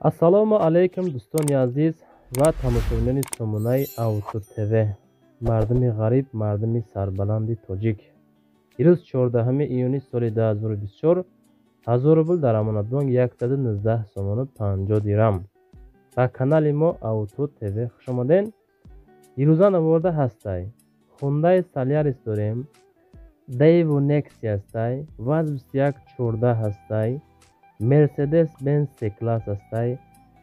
ассалому алайкум дӯстони азиз ва тамошобинони сомонаи Auto TV. Мардуми ғариб, мардуми сарбаланди тоҷик. Ирӯз 14 июни соли 2024 1000 рубл дар амонатбонк 119 сомону 50 дирам. Ба канали мо Auto TV хуш омаден. ирӯза наворда ҳастай. Hyundai Solaris дорем, Daewoo Nexia ҳастай, VAZ 2114 ҳастай, Mercedes-Benz C-Class ҳастай,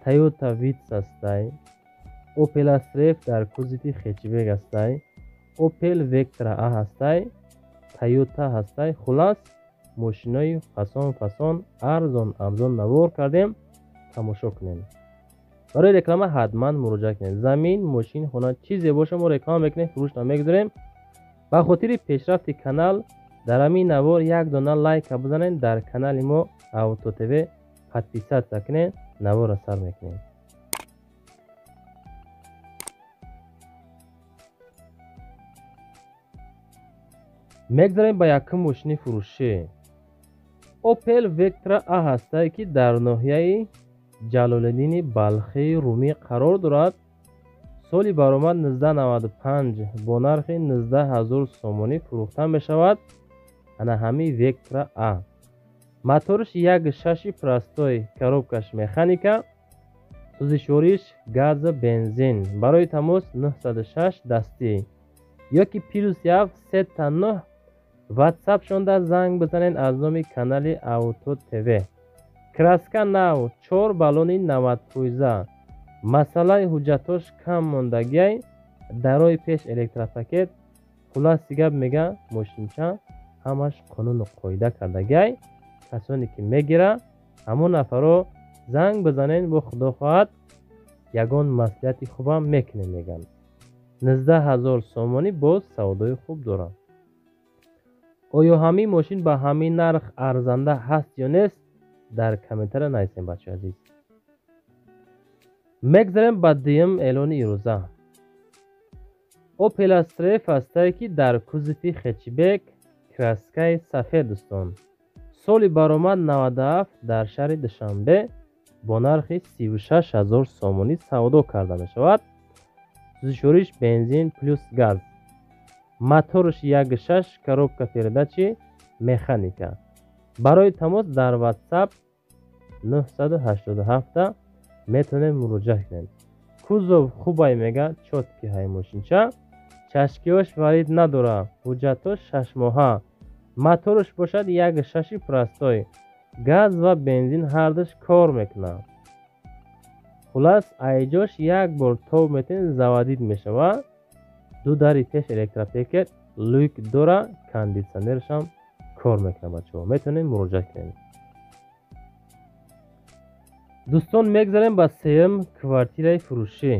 Toyota Vitz ҳастай, Opel Astra дар кузити хечбек ҳастай, Opel Vectra A ҳастай, Toyota ҳастай. Хулас мошинои фасон арзон навор кардем. Тамошо кунем. барои реклама ҳатман муроҷиат кунед. Замин, мошин, хона чизе боша мо реклама мекунем, фурӯш намегузорем. ба хотири пешрафти канал дар ҳамин навор як дона лайка бизанед. Дар канали мо Auto TV подписатсия кунед, навора сар мекунем. мегзарем ба якум мошини фурӯшӣ. Opel Vectra A ҳастай ки дар ноҳияи Ҷалолиддини Балхии Румӣ қарор дорад. соли баромад 1995 бо нархи 19000 сомонӣ фурӯхта мешавад. ана ҳамин Vectra A. моториш 1.6 простой, коробкаш механика, сӯзишвориш газа бензин. барои тамос 906 дастӣ ёки +1 309 WhatsApp шонда занг бизанед аз номи канали Auto TV. краска нав 4 баллони 90%. масъалаи ҳуҷҷатош кам мондагиай, дарои пеш электропакет. хулас гап мега мошинча ҳамаш қонуну қоида кардагиай. касоне ки мегира ҳамон нафаро занг бизанед, бо худо хоҳад ягон маслиҳати хубам мекунем меган. 19000 сомонӣ боз савдои хуб дорад. оё ҳамин мошин ба ҳамин нарх арзанда ҳаст ё нест? дар комментария нависем бачаҳои азиз. мегзарем ба дуюм эълони ирӯза. Opel Astra ҳастай ки дар кузити хечбек, краскаи сафед дӯстон. соли баромад 97 дар шаҳри Душанбе бо нархи 36000 сомонӣ савдо карда мешавад. сӯзишвориш бензин плюс газ. моториш 1.6, коробка передачи механика. барои тамос дар WhatsApp 987 метавонед муроҷиат кунед. кузов хубай мега чотки ҳай мошинча. чашкиёш варид надора, ҳуҷҷатош 6 моҳа. моториш бошад 1.6 простой, газ ва бензин ҳардуш кор мекунад. хулас айҷош як бор тоб метавонед заводид мешавад. ду дари пеш электропакет, люк дора, кондитсионершам кор мекунад бачаҳо. метавонед муроҷиат кунед. дӯстон мегзарем ба сеюм квартираи фурӯшӣ.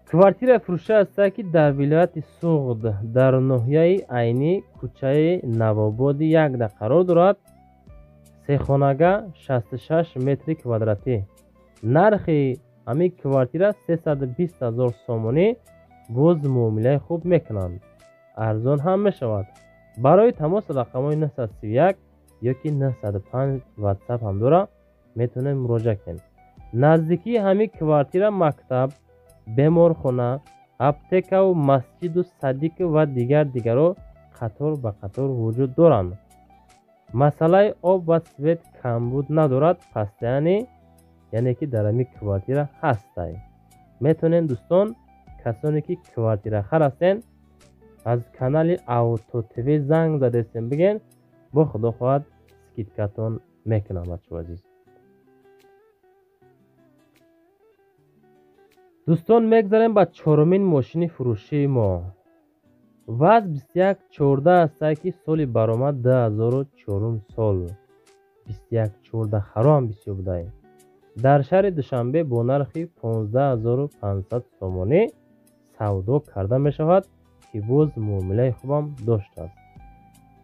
квартираи фурӯшӣ ҳастай ки дар вилояти Суғд дар ноҳияи айни кӯчаи Навободи 1 қарор дорад. сехонага 66 метри квадратӣ. нархи ҳамин квартира 320000 сомонӣ. боз муомилаи хуб мекунанд, арзон ҳам мешавад. барои тамос рақамҳои 931 ёки 905 WhatsApp ҳам дора, метавонед муроҷиат кунед. наздикии ҳамин квартира мактаб, беморхона, аптекаву масҷиду садиқ ва дигаро қатор ба қатор вуҷуд доранд. масъалаи об ва свет камбуд надорад. постоянӣ яъне ки дар ҳамин квартира ҳастай. метавонед дӯстон, касоне ки квартирахар ҳастен, аз канали Auto TV занг задестен биген, бо худо хоҳад скидкатон мекунам бачаҳои азиз. дӯстон мегзарем ба чорумин мошини фурӯшии мо. VAZ 2114 ҳастай ки соли баромад 2004 сол. 2114 хароам бисёр будай. дар шаҳри Душанбе бо нархи 15500 сомонӣ савдо карда мешавад, ки боз муомилаи хубам доштааст.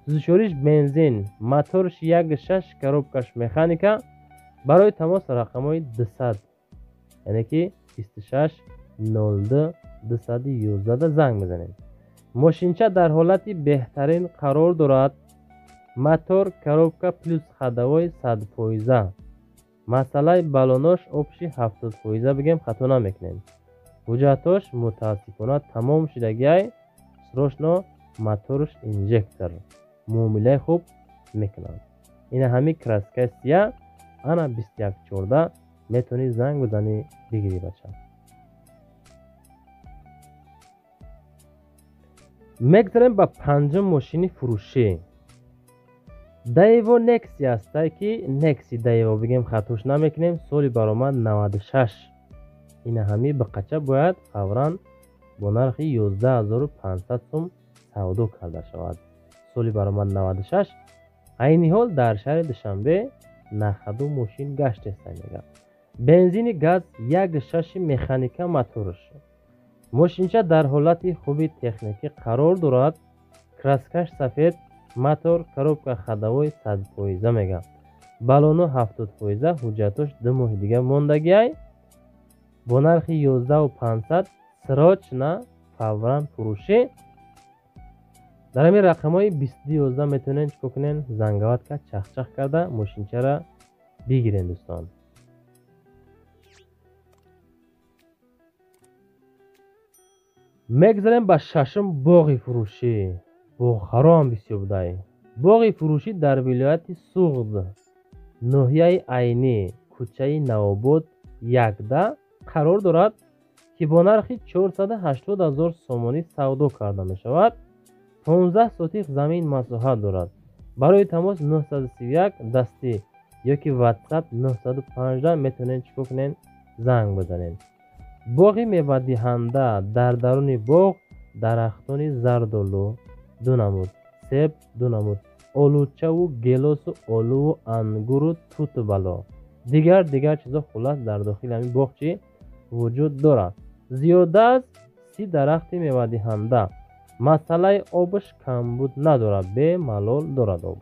сӯзишвориш бензин, моториш 1.6, коробкаш механика. барои тамос рақамҳои 200 яъне ки 26 02 211 занг мезанед. мошинча дар ҳолати беҳтарин қарор дорад. мотор, коробка плюс ходовой 100%. مسئله بالوناش آبشی 70% بگیم خطا نمیکنیم. حجتاش متاسفانه تمام شدگی سروشنا موتورش انجکتر معامله خوب میکنند. این همی کراسکای سیاه انا 2114 میتونی زنگ بزنی بگیری بچه. میگذاریم با پنجم ماشین فروشی. دایو نکسی هسته که نکسی دایو بگیم خطوش نمیکنیم. سالی برآمد 96. این همی به قچه باید فوراً با نرخ 11500 سوم سودا کرده شود. سالی برآمد 96. عین حال در شهر دوشنبه نخدو ماشین گشت است میگه. بنزین گاز 1.6 مکانیکا موتورش. ماشینچه در حالت خوبی تکنیکی قرار دارد. کراسکش سفید، موتور коробка ходовой 100% میگه. بالونو 70%. حجتش 2 ماه دیگه موندگی. با نرخ 11500 سراچ فوراً فروشی. در همین رقم های 2211 میتونین چکو کنین زنگوات که چخ کرده ماشینچه را بگیرین دوستان. میگذاریم با ششم باغ فروشی. باغ حرام بسیار بودای. باغ فروشی در ولایت سوغد ناحیه عینی کوچه نواباد 11 قرار دارد که با نرخ 480,000 سومانی سودا کرده می شود. 15 سوتیق زمین مساحت دارد. برای تماس 931 دستی یا که واتساپ 915 میتونین چکو کنین زنگ بزنین. باغ میوه دهنده. در درون باغ درختان زردالو 2 نمود، سیب 2 نمود، آلوچه و گیلاس و آلو و انگور و توت بالا دیگر چیزا خلاص در داخل همین باغ چی وجود دارد. زیاده از 30 درخت میوه دهنده. مسئله آبش کمبود ندارد، به ملال دارد آب.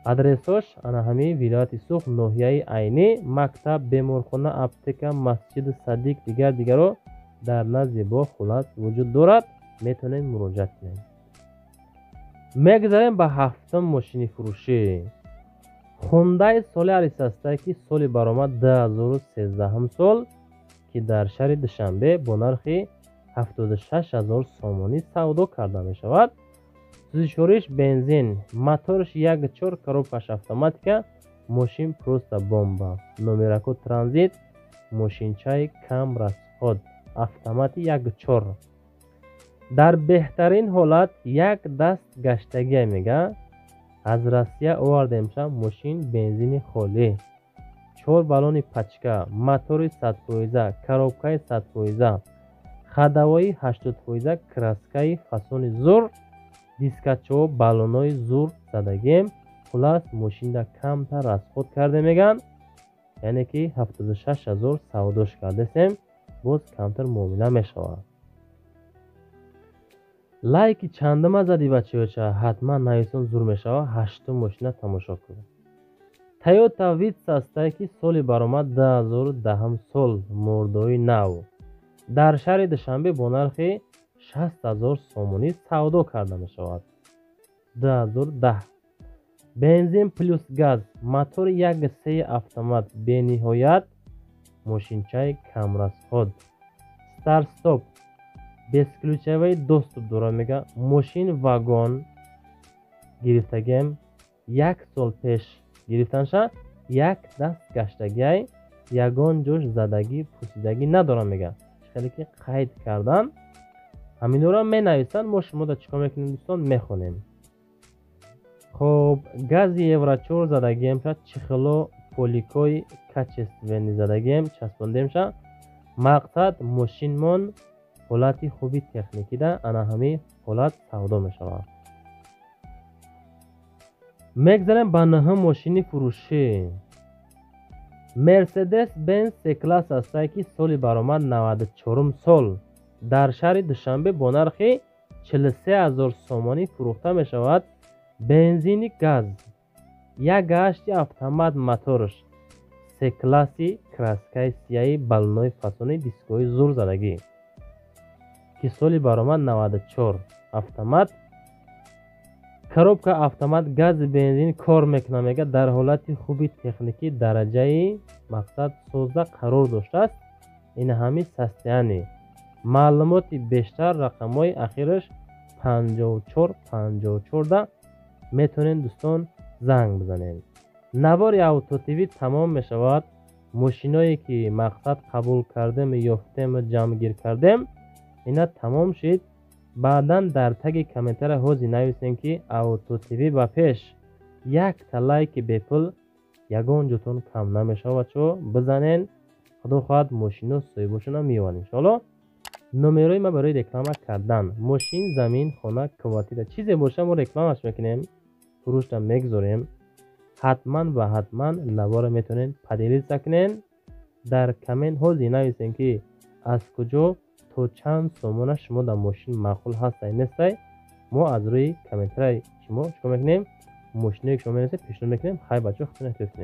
آدرسش انا همین ولایت سوخ ناحیه عینی مکتب بیمارخانه اپتیکا مسجد صدیق دیگر رو در نزد باغ خلاص وجود دارد. میتونین مراجعه کنین. میگذاریم به هفتم ماشین فروشی. خوندای سال الیساسته که سال برآمد 2013 سال که در شهر دوشنبه با نرخ 76,000 سومانی سودا کرده می شود. سوزشوریش بنزین، موتورش 1.4 коробкаш автоматика، ماشین پروستا بمبا، نمرکو ترانزیت، ماشینچای کم расход، автомати 1.4. در بهترین حالت یک دست گشتگی میگه. از روسیه آوردیم شم ماشین بنزین خالی، 4 بالون پچکا، موتور 100%، коробкаи 100%، ходовои 80%، краскаи фасони зур، дискачао балонои зур задагим. خلاص ماشین دا کمتر расход کرده میگن. یعنی که 76,000 سوداش کرده سیم باز کمتر معامله میشود. لایک چندم زدی بچه ها حتما نویسون زور میشود. هشتم ماشین تماشا کنید. تویوتا ویتس است که سال برآمد 2010 سال مردوی نو در شهر دوشنبه با نرخ 60,000 سومانی سودا کرده می شود. 2010 بنزین پلوس گاز، موتور 1.3 автомат به نهایت، ماشینچای کم расход، ستارت استاپ، безключовый доступ داره میگه. ماشین واگن گرفتگیم 1 سال پیش گرفتنشه. یک دست گشتگی یگان جوش زدگی پوسیدگی نداره میگه. خیلی که قید کردن همین رو می نویسن. ما شما دا چیکار میکنیم دوستان میخونیم. خب گاز یورو 4 زدگیم شد. چخلو پولیکوی کچستوینی زدگیم چسباندیم شد. مقصد ماشین من حالت خوبی تکنیکی ده. انا همی حالت سودا میشود. میگذاریم به نهم ماشین فروشی. مرسدس بنز سی کلاس است که سال برآمد 94 سال در شهر دوشنبه با نرخ 43,000 سومانی فروخته می شود. بنزین گاز، 1.8 автомат موتورش، سی کلاسی کراسکای سیایی بالونوی فاسونی دیسکوی زور زدگی که سال برآمد 94 автомат. коробка автомат газ бензин кор мекунад. мега дар ҳолати хуби техникӣ дараҷаи мақсад 16 қарор доштааст. ин ҳами састяни маълумоти бештар рақамҳои ахираш 5454 метавонед дӯстон занг бизанед. навори автотиви тамом мешавад. мошиное ки мақсад қабул кардем ёфтем ҷамъгир кардем ина тамом шид. баъдан дар таги комментария ҳозир нависем ки автотиви ба пеш. якта лайки бепул ягон ҷотон кам намешавад. бачаҳо бизанен. худо хоҳад мошино соҳибошона меёвад иншоалло. номерои ма барои реклама кардан мошин замин хона квартира чизе боша мо рекламаш мекунем фурӯшта мегузорем. ҳатман ва ҳатман навора метавонед падилиса кунен. дар коммент ҳозир нависем ки аз куҷо то чанд сомона шумо дар мошин маъқул ҳастай нестай. мо аз рӯи комментарияи шумо чикор мекунем мошиное ки шумо менависед пешниҳод мекунем. хай бачаҳо худтон эҳтиёт кунед.